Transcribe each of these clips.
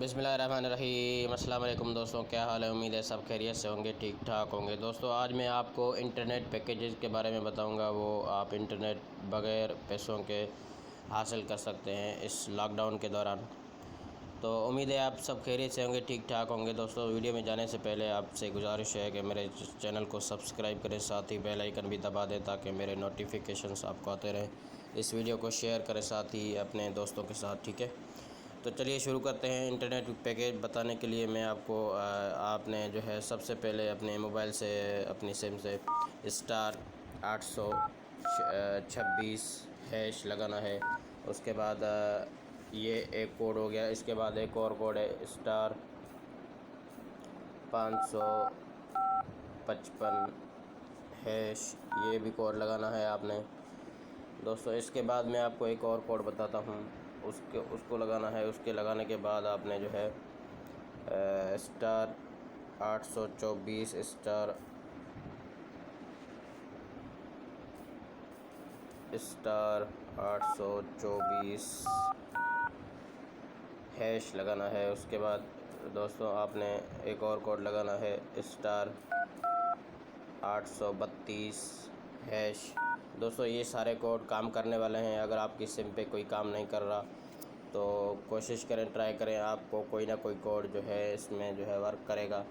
बिस्मिल्लाहिर्रहमानिर्रहीम। अस्सलाम वालेकुम दोस्तों, क्या हाल है? उम्मीद है सब खैरियत से होंगे, ठीक ठाक होंगे। दोस्तों आज मैं आपको इंटरनेट पैकेजेस के बारे में बताऊंगा। वो आप इंटरनेट बग़ैर पैसों के हासिल कर सकते हैं इस लॉकडाउन के दौरान। तो उम्मीद है आप सब खैरियत से होंगे, ठीक ठाक होंगे। दोस्तों वीडियो में जाने से पहले आपसे गुजारिश है कि मेरे चैनल को सब्सक्राइब करें, साथ ही बेल आइकन भी दबा दें ताकि मेरे नोटिफिकेशंस आपको आते रहें। इस वीडियो को शेयर करें साथ ही अपने दोस्तों के साथ, ठीक है। तो चलिए शुरू करते हैं। इंटरनेट पैकेज बताने के लिए मैं आपको आपने जो है सबसे पहले अपने मोबाइल से अपनी सिम से *826# लगाना है। उसके बाद ये एक कोड हो गया। इसके बाद एक और कोड है *555#, ये भी कोड लगाना है आपने दोस्तों। इसके बाद मैं आपको एक और कोड बताता हूँ, उसको लगाना है। उसके लगाने के बाद आपने जो है *824# लगाना है। उसके बाद दोस्तों आपने एक और कोड लगाना है *832#। दोस्तों ये सारे कोड काम करने वाले हैं। अगर आपकी सिम पे कोई काम नहीं कर रहा तो कोशिश करें, ट्राई करें, आपको कोई ना कोई कोड जो है इसमें जो है वर्क करेगा।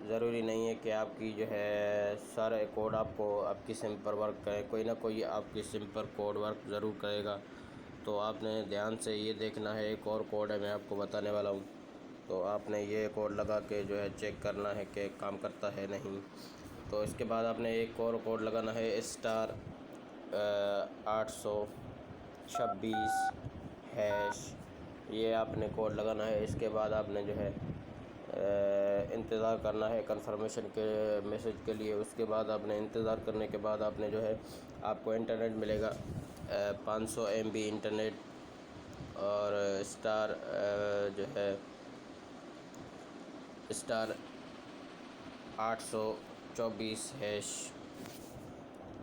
ज़रूरी नहीं है कि आपकी जो है सारे कोड आपको आपकी सिम पर वर्क करे, कोई ना कोई आपकी सिम पर कोड वर्क ज़रूर करेगा। तो आपने ध्यान से ये देखना है। एक और कोड है मैं आपको बताने वाला हूँ, तो आपने ये कोड लगा के जो है चेक करना है कि काम करता है नहीं। तो इसके बाद आपने एक और कोड लगाना है *826#। ये आपने कोड लगाना है। इसके बाद आपने जो है इंतज़ार करना है कंफर्मेशन के मैसेज के लिए। उसके बाद आपने इंतज़ार करने के बाद आपने जो है आपको इंटरनेट मिलेगा 500 MB इंटरनेट और जो है *824#।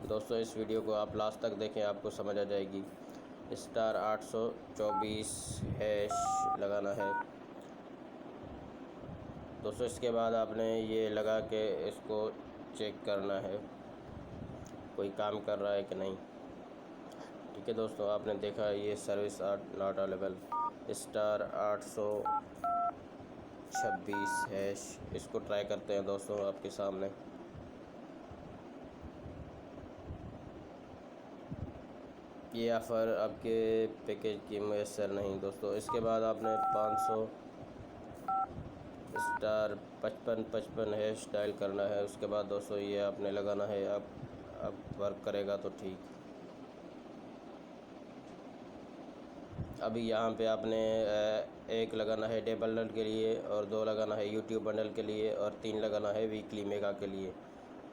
दोस्तों इस वीडियो को आप लास्ट तक देखें, आपको समझ आ जाएगी। *824# लगाना है दोस्तों। इसके बाद आपने ये लगा के इसको चेक करना है कोई काम कर रहा है कि नहीं, ठीक है दोस्तों। आपने देखा ये सर्विस नॉट अवेलेबल *826#। इसको ट्राई करते हैं दोस्तों आपके सामने। ये ऑफ़र आपके पैकेज की मैसर नहीं दोस्तों। इसके बाद आपने 500*5555# डायल करना है। उसके बाद दोस्तों ये आपने लगाना है। अब वर्क करेगा तो ठीक। अभी यहाँ पे आपने एक लगाना है डे बंडल के लिए, और 2 लगाना है यूट्यूब बंडल के लिए, और 3 लगाना है वीकली मेगा के लिए।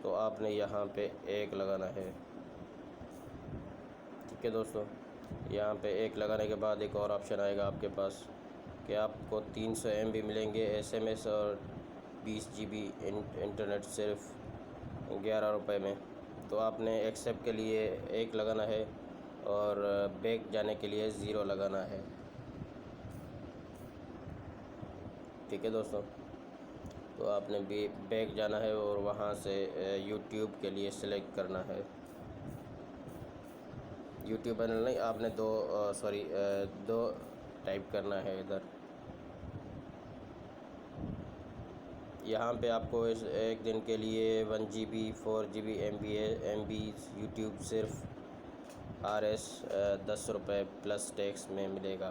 तो आपने यहाँ पे 1 लगाना है, ठीक है दोस्तों। यहाँ पे 1 लगाने के बाद एक और ऑप्शन आएगा आपके पास कि आपको 300 MB मिलेंगे SMS और 20 GB इंटरनेट सिर्फ 11 रुपये में। तो आपने एक्सेप्ट के लिए 1 लगाना है और बैक जाने के लिए 0 लगाना है, ठीक है दोस्तों। तो आपने भी बैक जाना है और वहाँ से यूट्यूब के लिए सेलेक्ट करना है। यूट्यूब बंडल नहीं, आपने 2 टाइप करना है इधर। यहाँ पे आपको इस एक दिन के लिए 1 GB 4 GB MB यूट्यूब सिर्फ RS 10 रुपये प्लस टैक्स में मिलेगा।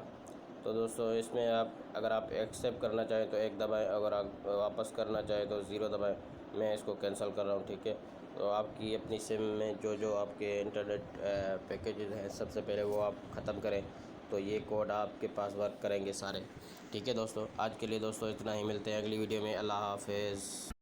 तो दोस्तों इसमें अगर आप एक्सेप्ट करना चाहें तो 1 दबाएं, अगर आप वापस करना चाहें तो 0 दबाएं। मैं इसको कैंसिल कर रहा हूँ, ठीक है। तो आपकी अपनी सिम में जो आपके इंटरनेट पैकेजेस हैं सबसे पहले वो आप ख़त्म करें, तो ये कोड आपके पास वर्क करेंगे सारे, ठीक है दोस्तों। आज के लिए दोस्तों इतना ही, मिलते हैं अगली वीडियो में। अल्लाह हाफ़िज़।